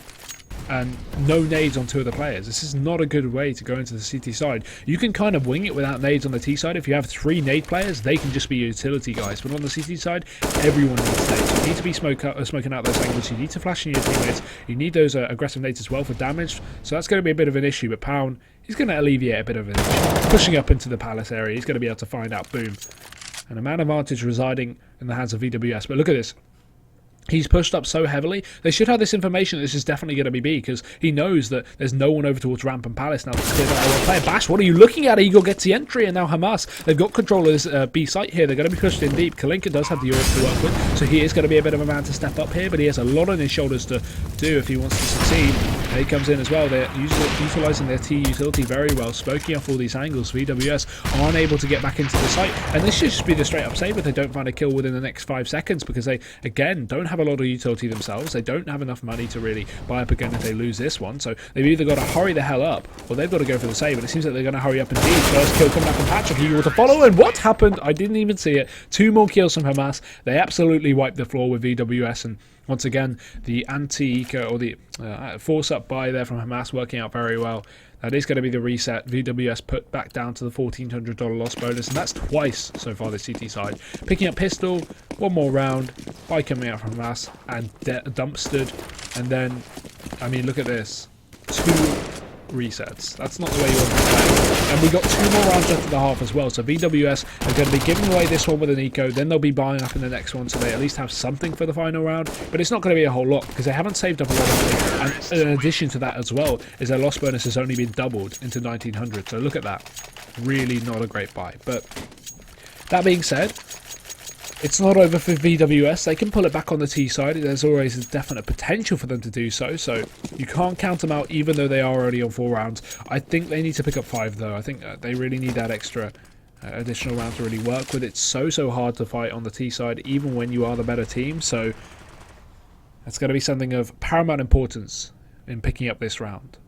and no nades on 2 of the players. This is not a good way to go into the CT side. You can kind of wing it without nades on the T side. If you have 3 nade players, they can just be utility guys. But on the CT side, everyone needs nades. You need to be smoking out those angles. You need to flash in your teammates. You need those aggressive nades as well for damage. So that's going to be a bit of an issue. But Pound he's going to alleviate a bit of it. Pushing up into the palace area, he's going to be able to find out, boom. And a man advantage residing in the hands of VWS. But look at this. He's pushed up so heavily. They should have this information that this is definitely going to be B, because he knows that there's no one over towards Ramp and Palace now. That's clear that player. Bash, what are you looking at? Eagle gets the entry, and now Hamas. They've got control of this B site here. They're going to be pushed in deep. Kalinka does have the Aura to work with, so he is going to be a bit of a man to step up here, but he has a lot on his shoulders to do if he wants to succeed. And he comes in as well. They're utilising their T utility very well, smoking off all these angles. VWS aren't able to get back into the site, and this should just be the straight up save if they don't find a kill within the next 5 seconds, because they, again, don't have a lot of utility themselves. They don't have enough money to really buy up again if they lose this one, so they've either got to hurry the hell up or they've got to go for the save, and it seems like they're going to hurry up indeed. First kill coming up from Patrick, Eagle to follow, and what happened? I didn't even see it. 2 more kills from Hamas. They absolutely wiped the floor with VWS, and once again, the anti-eco, or the force up buy there from Hamas working out very well. That is going to be the reset. VWS put back down to the $1,400 loss bonus, and that's twice so far this CT side. Picking up pistol, 1 more round, buy coming out from Mass, and dumpstered. And then, I mean, look at this. 2 resets. That's not the way you want to play. And we got 2 more rounds left of the half as well, so VWS are going to be giving away this one with an eco, then they'll be buying up in the next one, so they at least have something for the final round, but it's not going to be a whole lot because they haven't saved up a lot of money. And in addition to that as well, is their loss bonus has only been doubled into 1900, so look at that. Really not a great buy. But that being said, it's not over for VWS. They can pull it back on the T side. There's always a definite potential for them to do so, so you can't count them out even though they are already on 4 rounds. I think they need to pick up 5 though. I think they really need that extra additional round to really work with. It's so hard to fight on the T side even when you are the better team, so it's going to be something of paramount importance in picking up this round.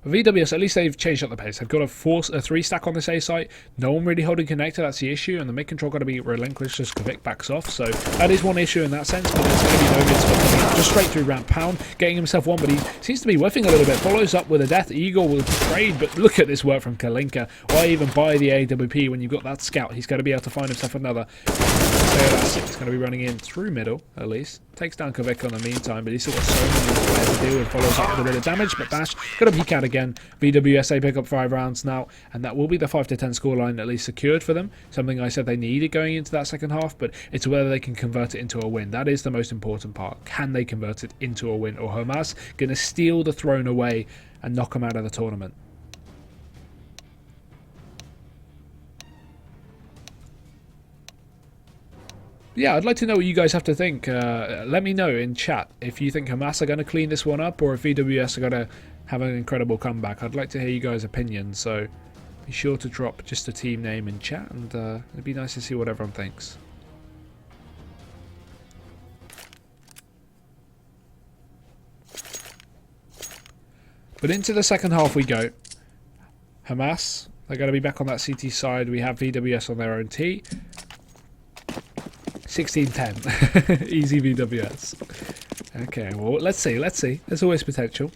VWS, at least they've changed up the pace. They've got a 3-stack on this A site. No one really holding connector, that's the issue, and the mid control got to be relinquished as Kvik backs off, so that is one issue in that sense, but there's going to be no mid spot coming just straight through Ramp. Pound getting himself one, but he seems to be whiffing a little bit. Follows up with a death. Eagle will trade, but look at this work from Kalinka. Why even buy the AWP when you've got that scout? He's going to be able to find himself another. He's going to be running in through middle, at least. Takes down Kvik on the meantime, but he's still got so many players to deal with. Follows up with a bit of damage, but Bash got to peek out again. VWS, they pick up 5 rounds now, and that will be the 5-10 scoreline at least secured for them. Something I said they needed going into that second half, but it's whether they can convert it into a win. That is the most important part. Can they convert it into a win? Or Hamas going to steal the throne away and knock them out of the tournament? Yeah, I'd like to know what you guys have to think. Let me know in chat if you think Hamas are going to clean this one up or if VWS are going to have an incredible comeback. I'd like to hear you guys' opinions, so be sure to drop just a team name in chat, and it'd be nice to see what everyone thinks. But into the second half we go. Hamas, they're going to be back on that CT side. We have VWS on their own T. 16-10. Easy VWS. Okay, well, let's see. There's always potential.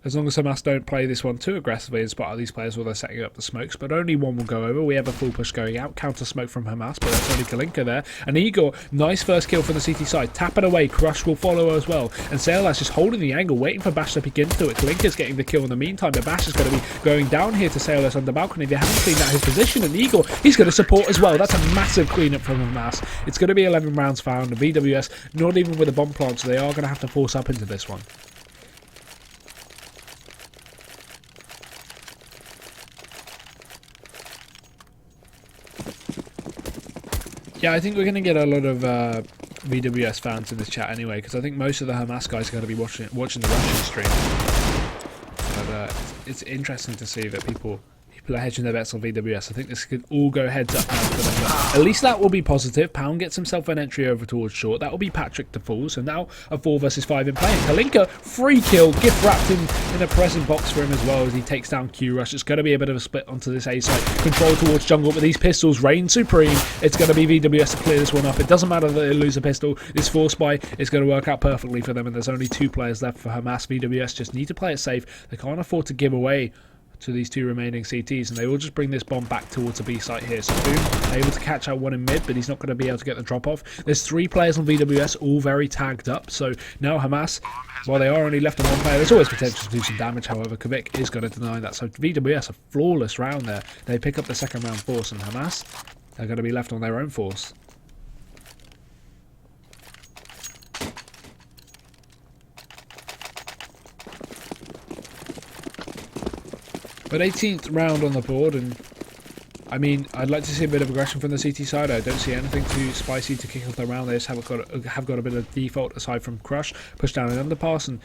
As long as Hamas don't play this one too aggressively and spot these players while they're setting up the smokes, but only one will go over. We have a full push going out. Counter smoke from Hamas, but that's only Kalinka there. And Igor, nice first kill from the CT side. Tap it away. Crush will follow as well. And Sailor's just holding the angle, waiting for Bash to peek into it. Kalinka's getting the kill in the meantime, but Bash is going to be going down here to Sailor's on the balcony. They haven't cleaned out his position, and Igor, he's going to support as well. That's a massive cleanup from Hamas. It's going to be 11 rounds found. VWS, not even with a bomb plant, so they are going to have to force up into this one. Yeah, I think we're going to get a lot of VWS fans in this chat anyway, because I think most of the Hamas guys are going to be watching the Russian stream. But it's interesting to see that people are hedging their bets on VWS. I think this could all go heads up now for them. At least that will be positive. Pound gets himself an entry over towards short. That will be Patrick to fall. So now a 4 versus 5 in play. And Kalinka, free kill, gift wrapped in a present box for him as well as he takes down Q-Rush. It's going to be a bit of a split onto this A side. Control towards jungle, but these pistols reign supreme. It's going to be VWS to clear this one up. It doesn't matter that they lose a pistol. This force buy is going to work out perfectly for them, and there's only 2 players left for Hamas. VWS just need to play it safe. They can't afford to give away to these two remaining CTs, and they will just bring this bomb back towards the B site here. So Boom able to catch out one in mid, but he's not going to be able to get the drop off. There's 3 players on VWS, all very tagged up, so now Hamas, while they are only left on 1 player, there's always potential to do some damage. However, Kvik is going to deny that, so VWS a flawless round there. They pick up the second round force, and Hamas are going to be left on their own force. But 18th round on the board, and I mean, I'd like to see a bit of aggression from the CT side. I don't see anything too spicy to kick off the round. They just have got a bit of default aside from Crush, push down an underpass, and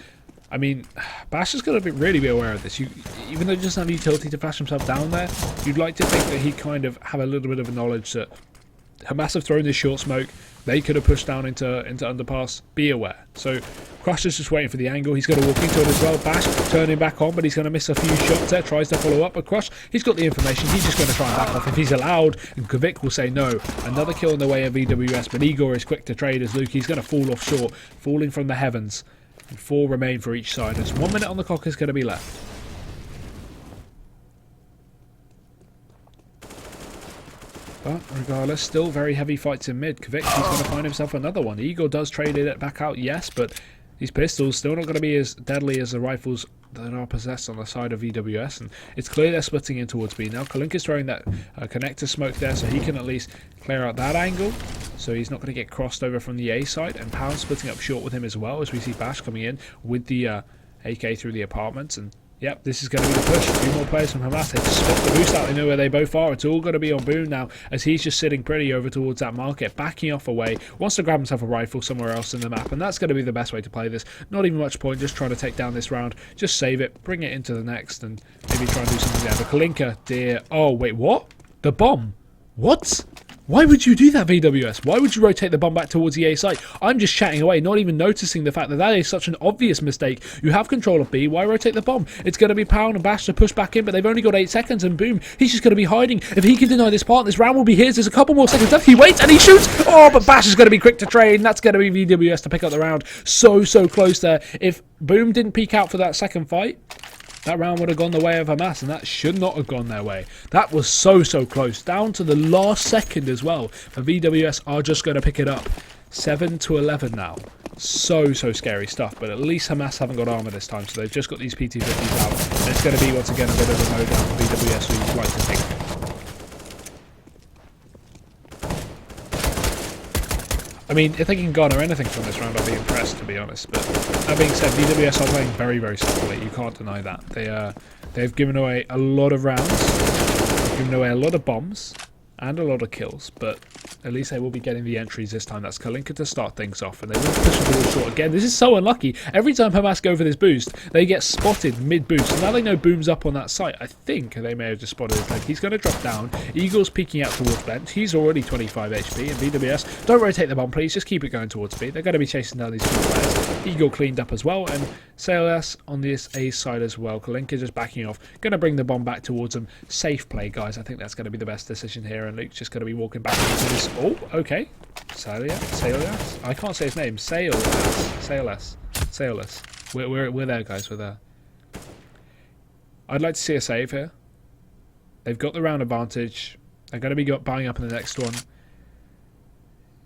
I mean, Bash is going to really be aware of this. Even though he doesn't have utility to flash himself down there, you'd like to think that he'd kind of have a little bit of a knowledge that Hamas have thrown this short smoke. They could have pushed down into underpass. Be aware. So Crush is just waiting for the angle. He's going to walk into it as well. Bash turning back on, but he's going to miss a few shots there. Tries to follow up, but Crush, he's got the information. He's just going to try and back off if he's allowed. And Kvik will say no. Another kill in the way of VWS, but Igor is quick to trade as Luke. He's going to fall off short, falling from the heavens. And 4 remain for each side. There's 1 minute on the clock is going to be left. But regardless, still very heavy fights in mid. Kvik, he's going to find himself another one. Igor does trade it back out, yes, but these pistols still not going to be as deadly as the rifles that are possessed on the side of VWS. And it's clear they're splitting in towards B now. Kalinka's throwing that connector smoke there, so he can at least clear out that angle. So he's not going to get crossed over from the A side. And Pound splitting up short with him as well, as we see Bash coming in with the AK through the apartments. And yep, this is going to be the push. 2 more players from Hamas. They spot the boost out. They know where they both are. It's all going to be on Boom now, as he's just sitting pretty over towards that market, backing off away. Wants to grab himself a rifle somewhere else in the map, and that's going to be the best way to play this. Not even much point, just trying to take down this round. Just save it, bring it into the next, and maybe try and do something there. But Kalinka, dear. Oh, wait, what? The bomb? What? Why would you do that, VWS? Why would you rotate the bomb back towards the A site? I'm just chatting away, not even noticing the fact that that is such an obvious mistake. You have control of B. Why rotate the bomb? It's going to be Pound and Bash to push back in, but they've only got 8 seconds, and Boom, he's just going to be hiding. If he can deny this part, this round will be his. There's a couple more seconds left. He waits, and he shoots. Oh, but Bash is going to be quick to trade, and that's going to be VWS to pick up the round. So close there. If Boom didn't peek out for that second fight, that round would have gone the way of Hamas, and that should not have gone their way. That was so close. Down to the last second as well. The VWS are just going to pick it up. 7-11 now. So scary stuff, but at least Hamas haven't got armor this time, so they've just got these PT-50s out. And it's going to be, once again, a bit of a no down for VWS, who you'd like to think. I mean, if they can garner anything from this round, I'll be impressed, to be honest. But that being said, VWS are playing very slowly. You can't deny that. They've given away a lot of rounds, they've given away a lot of bombs, and a lot of kills. But at least they will be getting the entries this time. That's Kalinka to start things off, and they will push the ball short again. This is so unlucky. Every time Hamas go for this boost, they get spotted mid-boost. So now they know Boom's up on that site. I think they may have just spotted his leg. He's going to drop down. Eagle's peeking out towards bench. He's already 25 HP, and VWS, don't rotate the bomb, please. Just keep it going towards B. They're going to be chasing down these 2 players. Eagle cleaned up as well, and Sailors on this A side as well. Kalinka just backing off. Going to bring the bomb back towards them. Safe play, guys. I think that's going to be the best decision here, and Luke's just going to be walking back into this. Oh, okay. Sailors? I can't say his name. Sailors. We're there, guys. We're there. I'd like to see a save here. They've got the round advantage. They're going to be buying up in the next one.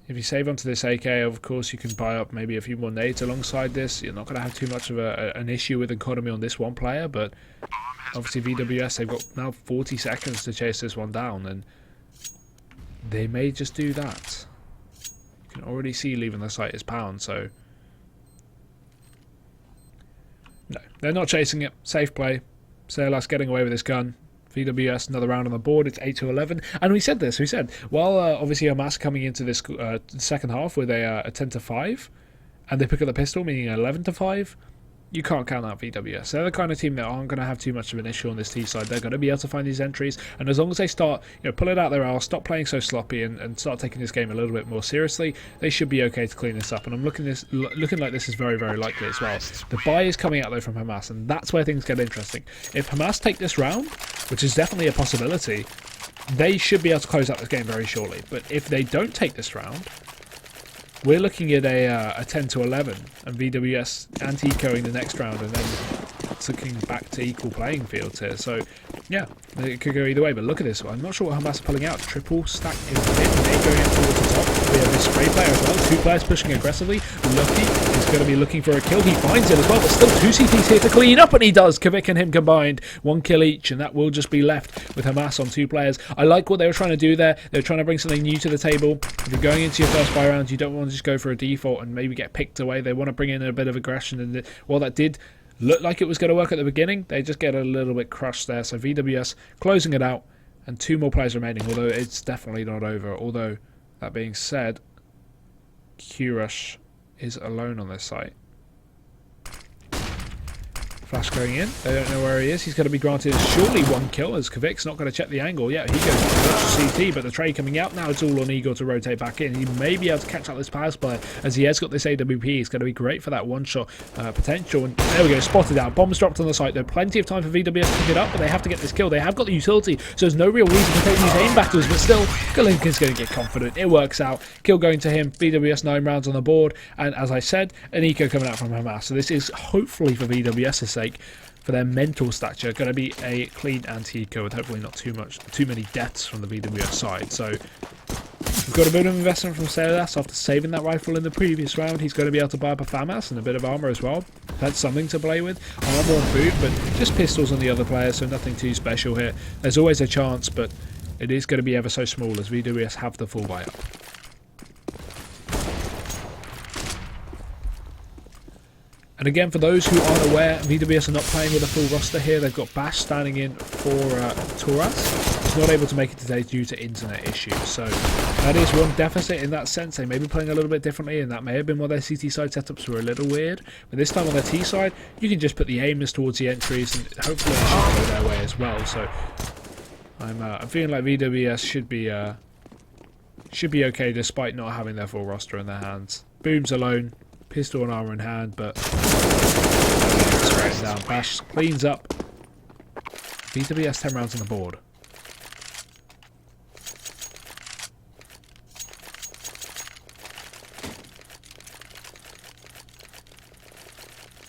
If you save onto this AK, of course, you can buy up maybe a few more nades alongside this. You're not going to have too much of an issue with economy on this one player, but obviously VWS, they've got now 40 seconds to chase this one down, and they may just do that. You can already see leaving the site is Pound, so no, they're not chasing it. Safe play. Sailors getting away with this gun. VWS, another round on the board. It's 8-11, and we said this. We said, while obviously Hamas coming into this second half with a 10-5, and they pick up the pistol, meaning 11-5. You can't count out VWS. They're the kind of team that aren't going to have too much of an issue on this T side. They're going to be able to find these entries, and as long as they start, pull it out their arse, stop playing so sloppy, and start taking this game a little bit more seriously, they should be okay to clean this up. And I'm looking like this is very likely as well. The buy is coming out though from Hamas, and that's where things get interesting. If Hamas take this round, which is definitely a possibility, they should be able to close out this game very shortly. But if they don't take this round, we're looking at a 10-11, and VWS anti-ecoing the next round, and then looking back to equal playing fields here. So, yeah, it could go either way. But look at this. I'm not sure what Hamas are pulling out. Triple stack in mid, going out towards the top. We have this spray player as well. 2 players pushing aggressively. Lucky is going to be looking for a kill. He finds it as well, but still 2 CTs here to clean up, and he does. Kvik and him combined. 1 kill each, and that will just be left with Hamas on 2 players. I like what they were trying to do there. They were trying to bring something new to the table. If you're going into your first buy round, you don't want to just go for a default and maybe get picked away. They want to bring in a bit of aggression, and while that did look like it was going to work at the beginning, they just get a little bit crushed there. So VWS closing it out, and 2 more players remaining, although it's definitely not over. Although, that being said, Q-Rush is alone on this site. Flash going in. They don't know where he is. He's going to be granted surely 1 kill as Kvik's not going to check the angle. Yeah, he goes to CT, but the trade coming out. Now it's all on Igor to rotate back in. He may be able to catch out this power player as he has got this AWP. He's going to be great for that one-shot potential. And there we go, spotted out. Bombs dropped on the site. There's plenty of time for VWS to pick it up, but they have to get this kill. They have got the utility, so there's no real reason to take these aim battles, but still, Kalinkin's going to get confident. It works out. Kill going to him. VWS 9 rounds on the board, and as I said, an eco coming out from Hamas. So this is hopefully for VWS's sake, for their mental stature, going to be a clean anti-eco with hopefully not too many deaths from the VWS side. So we've got a bit of investment from Salas after saving that rifle in the previous round. He's going to be able to buy up a FAMAS and a bit of armor as well. That's something to play with. Armor and food, but just pistols on the other player, so nothing too special here. There's always a chance, but it is going to be ever so small as VWS have the full buy up. And again, for those who aren't aware, VWS are not playing with a full roster here. They've got Bash standing in for Toras. He's not able to make it today due to internet issues. So that is one deficit in that sense. They may be playing a little bit differently, and that may have been why their CT side setups were a little weird. But this time on their T side, you can just put the aimers towards the entries, and hopefully it should go their way as well. So I'm feeling like VWS should be okay despite not having their full roster in their hands. Boom's alone. Pistol and armor in hand, but straight down. Bash cleans up. VWS 10 rounds on the board.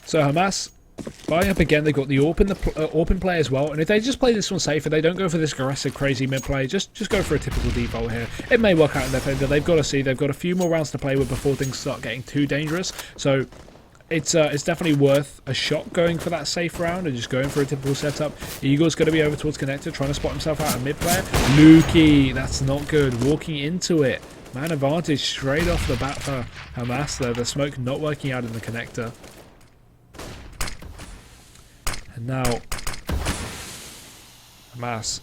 So Hamas buying up again. They've got the AWP in play as well, and if they just play this one safer, they don't go for this aggressive crazy mid play, just go for a typical default here. It may work out in their favour. They've got to see, they've got a few more rounds to play with before things start getting too dangerous, so it's definitely worth a shot going for that safe round and just going for a typical setup. Eagle's going to be over towards connector, trying to spot himself out a mid player. Lukey, that's not good, walking into it. Man advantage straight off the bat for Hamas there. The smoke not working out in the connector. And now, Hamas,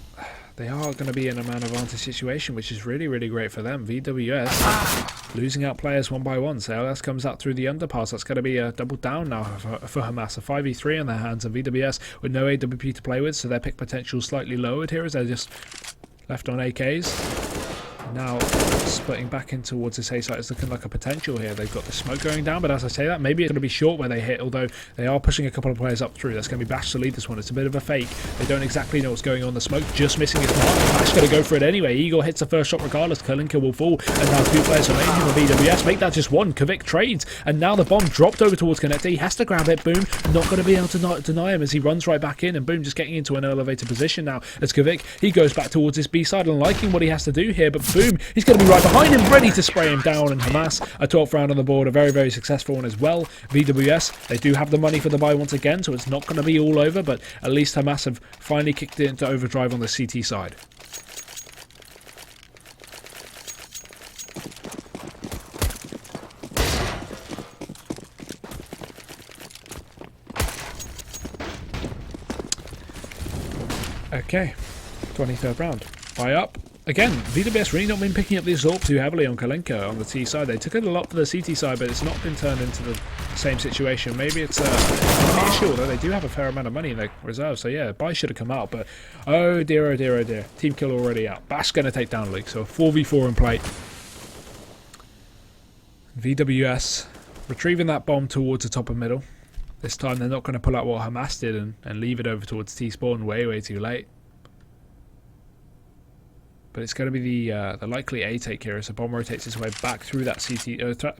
they are going to be in a man advantage situation, which is really, really great for them. VWS losing out players one by one. So LS comes out through the underpass. That's going to be a double down now for Hamas. A 5v3 on their hands, and VWS with no AWP to play with, so their pick potential slightly lowered here as they're just left on AKs. Now splitting back in towards this A site is looking like a potential here. They've got the smoke going down, but as I say that, maybe it's going to be short where they hit, although they are pushing a couple of players up through. That's going to be Bash to lead this one. It's a bit of a fake. They don't exactly know what's going on. The smoke just missing his mark. Bash going to go for it anyway. Eagle hits the first shot regardless. Kalinka will fall, and now 2 players remaining from VWS. Make that just 1. Kvik trades, and now the bomb dropped over towards connector. He has to grab it. Boom, not going to be able to deny him as he runs right back in, and Boom just getting into an elevated position now as Kvik, he goes back towards this B side and liking what he has to do here, but Boom, he's going to be right behind him, ready to spray him down, and Hamas, a 12th round on the board, a very, very successful one as well. VWS, they do have the money for the buy once again, so it's not going to be all over, but at least Hamas have finally kicked it into overdrive on the CT side. Okay, 23rd round. Buy up. Again, VWS really not been picking up the assault too heavily on Kalinka on the T side. They took it a lot for the CT side, but it's not been turned into the same situation. Maybe it's an issue, although they do have a fair amount of money in their reserve. So yeah, buy should have come out, but oh dear, oh dear, oh dear. Team kill already out. Bash going to take down Luke, so 4v4 in play. VWS retrieving that bomb towards the top of middle. This time they're not going to pull out what Hamas did and leave it over towards T-spawn way too late. but it's going to be the likely A take here as the bomb rotates his way back through that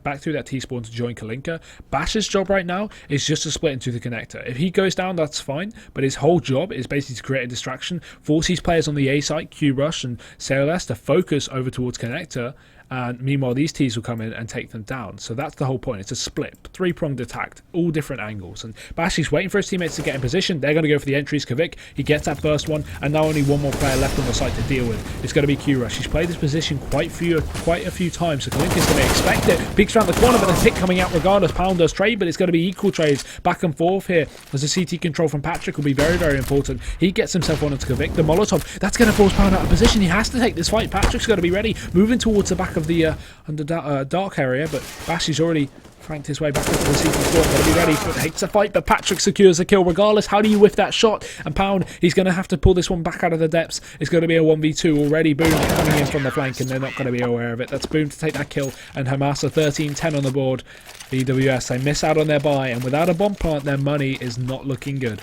back through that T spawn to join Kalinka. Bash's job right now is just to split into the connector. If he goes down, that's fine, but his whole job is basically to create a distraction, force these players on the A site, Q Rush and CLS, to focus over towards connector. And meanwhile, these T's will come in and take them down. So that's the whole point. It's a split, three-pronged attack, all different angles. And Bashi's waiting for his teammates to get in position. They're going to go for the entries. Kvik, he gets that first one, and now only one more player left on the site to deal with. It's going to be Q Rush. He's played this position quite a few times, so Kalinka's going to expect it. Peeks around the corner, but the pick coming out regardless. Pound does trade, but it's going to be equal trades back and forth here, as the CT control from Patrick will be very, very important. He gets himself on into Kvik. The Molotov, that's going to force Pound out of position. He has to take this fight. Patrick's got to be ready, moving towards the back of the dark area, but Bashi's already franked his way back into the CT squad. Got to be ready for takes a fight, but Patrick secures the kill regardless. How do you whiff that shot? And Pound, he's going to have to pull this one back out of the depths. It's going to be a 1v2 already. Boom coming in from the flank, and they're not going to be aware of it. That's Boom to take that kill, and Hamas are 13-10 on the board. VWS, they miss out on their buy, and without a bomb plant, their money is not looking good.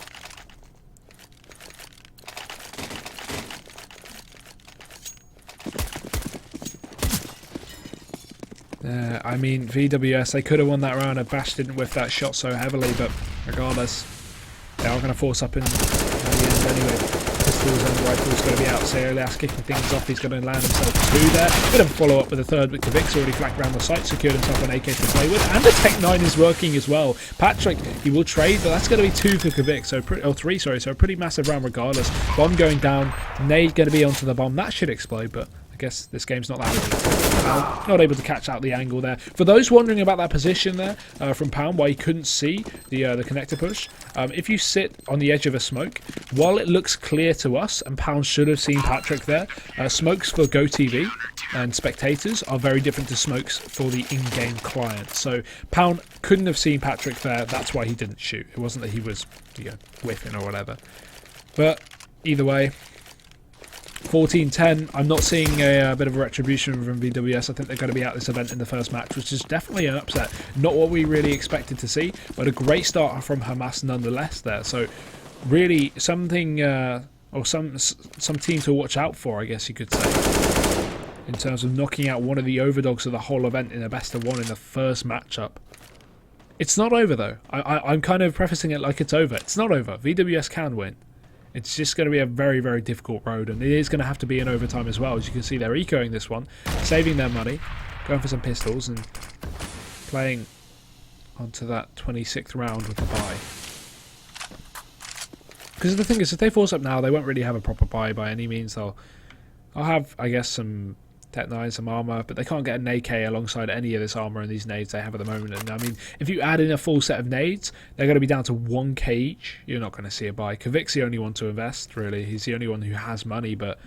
I mean, VWS, they could have won that round if Bash didn't whiff that shot so heavily, but regardless, they are going to force up in the end anyway. Pistols and rifles going to be out. CLS kicking things off. He's going to land himself two there. Bit of a follow up with a third, but Kvik's already flanked around the site, secured himself an AK to play with, and the Tech 9 is working as well. Patrick, he will trade, but that's going to be two for Kvik, so three, sorry, so a pretty massive round regardless. Bomb going down. Nade going to be onto the bomb. That should explode, but I guess this game's not that easy. Not able to catch out the angle there. For those wondering about that position there from Pound, why he couldn't see the connector push, if you sit on the edge of a smoke, while it looks clear to us, and Pound should have seen Patrick there, smokes for GoTV and spectators are very different to smokes for the in-game client. So Pound couldn't have seen Patrick there. That's why he didn't shoot. It wasn't that he was whiffing or whatever. But either way, 14-10. I'm not seeing a bit of a retribution from VWS. I think they're going to be out this event in the first match, which is definitely an upset. Not what we really expected to see, but a great start from Hamas nonetheless there. So really something, or some team to watch out for, I guess you could say, in terms of knocking out one of the overdogs of the whole event in a best of one in the first matchup. It's not over though. I'm kind of prefacing it like it's over. It's not over. VWS can win. It's just going to be a very, very difficult road, and it is going to have to be in overtime as well. As you can see, they're ecoing this one, saving their money, going for some pistols, and playing onto that 26th round with the buy. Because the thing is, if they force up now, they won't really have a proper buy by any means. I'll have, I guess, some Tech 9, some armor, but they can't get an AK alongside any of this armor and these nades they have at the moment. And I mean, if you add in a full set of nades, they're going to be down to 1k each. You're not going to see a buy. Kvik's the only one to invest, really. He's the only one who has money, but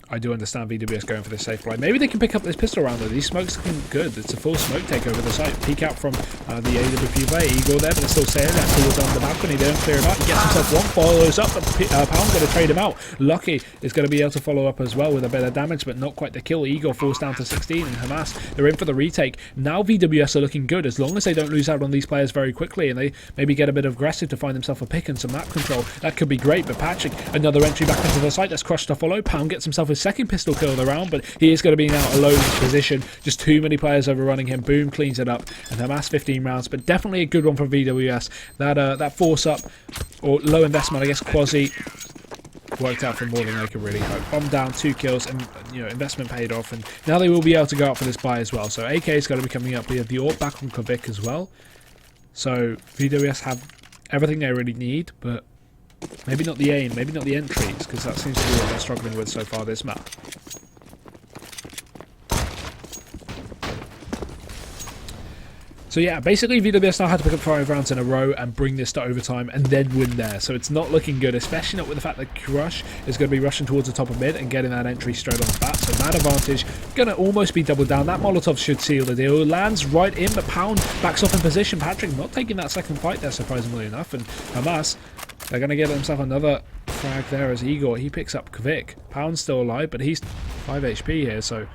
I do understand VWS going for this safe play. Maybe they can pick up this pistol round though. These smokes looking good. It's a full smoke take over the site. Peek out from the AWP player. Eagle there, but they're still saying that towards on the balcony. They don't clear him out. He gets himself one, follows up, but Pound's going to trade him out. Lucky is going to be able to follow up as well with a bit of damage, but not quite the kill. Eagle falls down to 16, and Hamas, they're in for the retake. Now VWS are looking good as long as they don't lose out on these players very quickly, and they maybe get a bit aggressive to find themselves a pick and some map control. That could be great, but Patrick, another entry back into the site. That's crushed to follow. Pound gets himself his second pistol kill of the round, but he is going to be now alone in his position. Just too many players overrunning him. Boom cleans it up, and Hamas 15 rounds, but definitely a good one from VWS. That force up, or low investment, I guess, quasi worked out for more than they could really hope. Bomb down, 2 kills, and investment paid off, and now they will be able to go out for this buy as well. So AK is going to be coming up. We have the AWP back on Kvik as well. So VWS have everything they really need, but maybe not the aim, maybe not the entries, because that seems to be what they're struggling with so far this map. So yeah, basically VWS now had to pick up 5 rounds in a row and bring this to overtime and then win there. So it's not looking good, especially not with the fact that Crush is going to be rushing towards the top of mid and getting that entry straight on the bat. So man advantage going to almost be doubled down. That Molotov should seal the deal. Lands right in, but Pound backs off in position. Patrick not taking that second fight there, surprisingly enough. And Hamas, they're going to get themselves another frag there as Igor. He picks up Kvik. Pound's still alive, but he's 5 HP here, so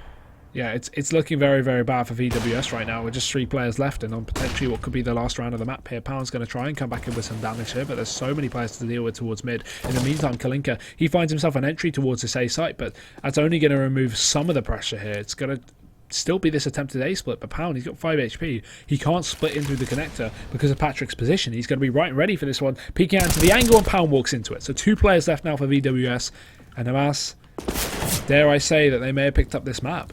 Yeah, it's looking very, very bad for VWS right now with just 3 players left and on potentially what could be the last round of the map here. Pound's going to try and come back in with some damage here, but there's so many players to deal with towards mid. In the meantime, Kalinka, he finds himself an entry towards this A site, but that's only going to remove some of the pressure here. It's going to still be this attempted A split, but Pound, he's got 5 HP. He can't split in through the connector because of Patrick's position. He's going to be right and ready for this one. Peeking out into the angle, and Pound walks into it. So 2 players left now for VWS, and Masse, dare I say that they may have picked up this map.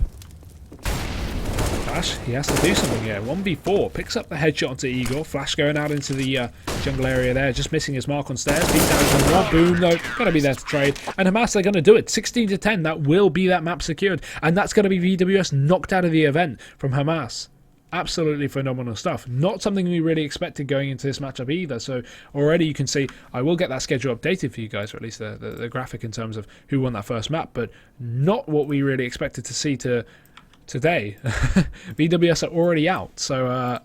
Flash, he has to do something here. 1v4, picks up the headshot onto Igor. Flash going out into the jungle area there, just missing his mark on stairs. Beat down to one, boom, though, gotta be there to trade. And Masse, they're gonna do it. 16 to 10, that will be that map secured. And that's gonna be VWS knocked out of the event from Masse. Absolutely phenomenal stuff. Not something we really expected going into this matchup either. So already you can see, I will get that schedule updated for you guys, or at least the graphic in terms of who won that first map, but not what we really expected to see today. VWS are already out, so